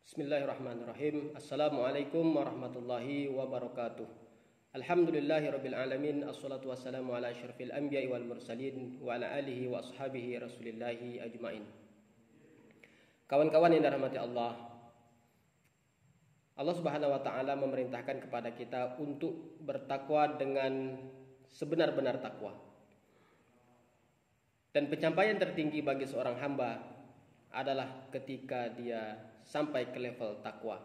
Bismillahirrahmanirrahim. Assalamualaikum warahmatullahi wabarakatuh. Alhamdulillahirabbil alamin. Assalatu wassalamu ala asyrafil anbiya'i wal mursalin wa ala alihi wa ashabihi rasulillahi ajmain. Kawan-kawan yang dirahmati Allah, Allah Subhanahu wa taala memerintahkan kepada kita untuk bertakwa dengan sebenar-benar takwa. Dan pencapaian tertinggi bagi seorang hamba adalah ketika dia sampai ke level takwa.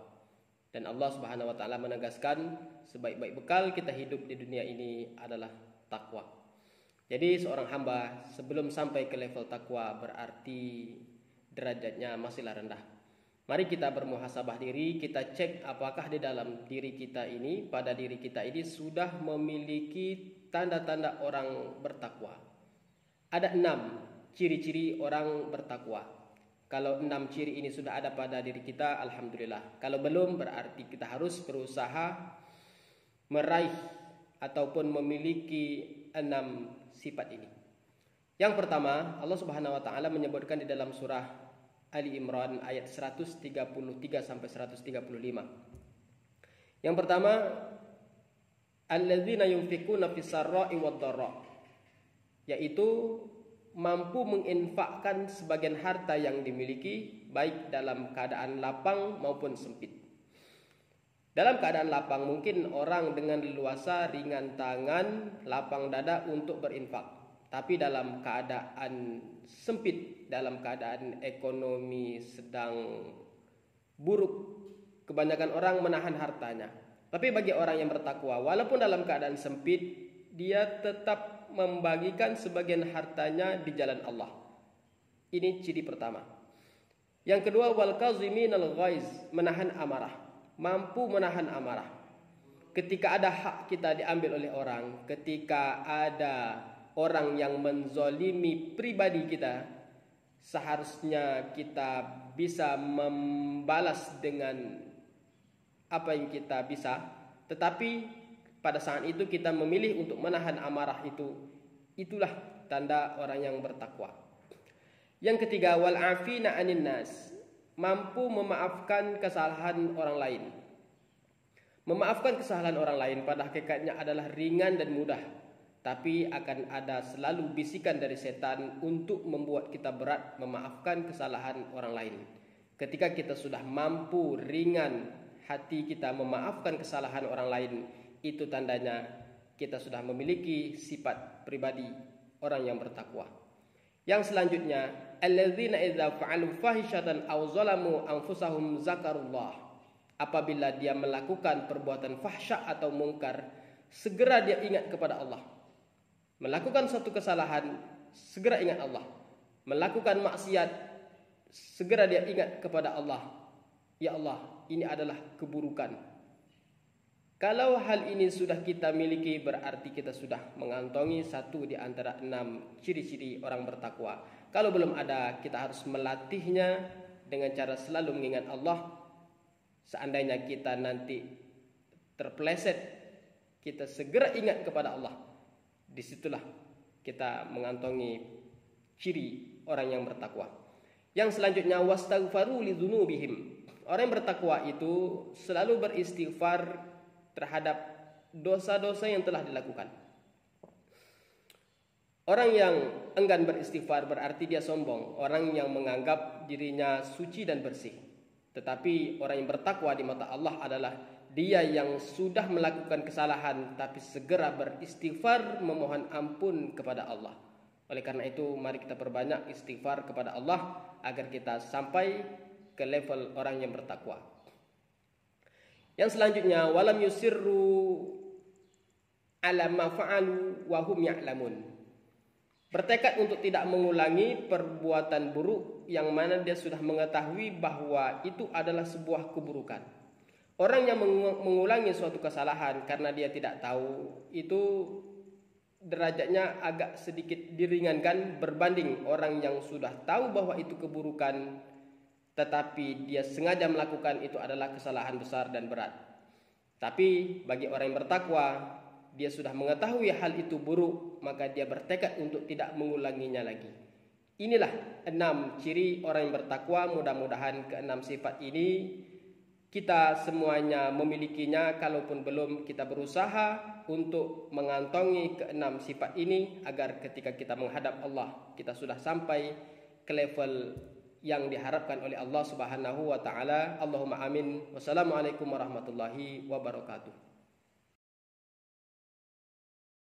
Dan Allah Subhanahu wa taala menegaskan sebaik-baik bekal kita hidup di dunia ini adalah takwa. Jadi seorang hamba sebelum sampai ke level takwa berarti derajatnya masihlah rendah. Mari kita bermuhasabah diri, kita cek apakah di dalam diri kita ini, pada diri kita ini sudah memiliki tanda-tanda orang bertakwa. Ada 6 ciri-ciri orang bertakwa. Kalau 6 ciri ini sudah ada pada diri kita, alhamdulillah. Kalau belum, berarti kita harus berusaha meraih ataupun memiliki 6 sifat ini. Yang pertama, Allah Subhanahu wa taala menyebutkan di dalam surah Ali Imran ayat 133 sampai 135. Yang pertama, alladzina yunfikuna fis sarra'i wad dharra, yaitu mampu menginfakkan sebagian harta yang dimiliki baik dalam keadaan lapang maupun sempit. Dalam keadaan lapang mungkin orang dengan leluasa, ringan tangan, lapang dada untuk berinfak. Tapi dalam keadaan sempit, dalam keadaan ekonomi sedang buruk, kebanyakan orang menahan hartanya. Tapi bagi orang yang bertakwa, walaupun dalam keadaan sempit, dia tetap membagikan sebagian hartanya di jalan Allah. Ini ciri pertama. Yang kedua, wal kaziminal ghaiz, menahan amarah, mampu menahan amarah. Ketika ada hak kita diambil oleh orang, ketika ada orang yang menzolimi pribadi kita, seharusnya kita bisa membalas dengan apa yang kita bisa, tetapi pada saat itu kita memilih untuk menahan amarah itu. Itulah tanda orang yang bertakwa. Yang ketiga, wal afina 'anin nas, mampu memaafkan kesalahan orang lain. Memaafkan kesalahan orang lain pada hakikatnya adalah ringan dan mudah, tapi akan ada selalu bisikan dari setan untuk membuat kita berat memaafkan kesalahan orang lain. Ketika kita sudah mampu ringan hati kita memaafkan kesalahan orang lain, itu tandanya kita sudah memiliki sifat pribadi orang yang bertakwa. Yang selanjutnya, alladzina idza fa'alu fahishatan aw zalamu anfusahum zakarullah. Apabila dia melakukan perbuatan fahsya atau mungkar, segera dia ingat kepada Allah. Melakukan suatu kesalahan, segera ingat Allah. Melakukan maksiat, segera dia ingat kepada Allah. Ya Allah, ini adalah keburukan. Kalau hal ini sudah kita miliki, berarti kita sudah mengantongi satu di antara 6 ciri-ciri orang bertakwa. Kalau belum ada, kita harus melatihnya dengan cara selalu mengingat Allah. Seandainya kita nanti terpeleset, kita segera ingat kepada Allah. Disitulah kita mengantongi ciri orang yang bertakwa. Yang selanjutnya, wastaghfaru lidzunubihim. Orang yang bertakwa itu selalu beristighfar terhadap dosa-dosa yang telah dilakukan. Orang yang enggan beristighfar berarti dia sombong, orang yang menganggap dirinya suci dan bersih. Tetapi orang yang bertakwa di mata Allah adalah dia yang sudah melakukan kesalahan tapi segera beristighfar memohon ampun kepada Allah. Oleh karena itu, mari kita perbanyak istighfar kepada Allah agar kita sampai ke level orang yang bertakwa. Yang selanjutnya, walam yusirru ala ma fa'alu wa hum ya'lamun. Bertekad untuk tidak mengulangi perbuatan buruk yang mana dia sudah mengetahui bahwa itu adalah sebuah keburukan. Orang yang mengulangi suatu kesalahan karena dia tidak tahu, itu derajatnya agak sedikit diringankan berbanding orang yang sudah tahu bahwa itu keburukan, tetapi dia sengaja melakukan, itu adalah kesalahan besar dan berat. Tapi bagi orang yang bertakwa, dia sudah mengetahui hal itu buruk, maka dia bertekad untuk tidak mengulanginya lagi. Inilah 6 ciri orang yang bertakwa. Mudah-mudahan ke-6 sifat ini kita semuanya memilikinya. Kalaupun belum, kita berusaha untuk mengantongi keenam sifat ini agar ketika kita menghadap Allah, kita sudah sampai ke level yang diharapkan oleh Allah Subhanahu wa taala. Allahumma amin. Wassalamualaikum warahmatullahi wabarakatuh.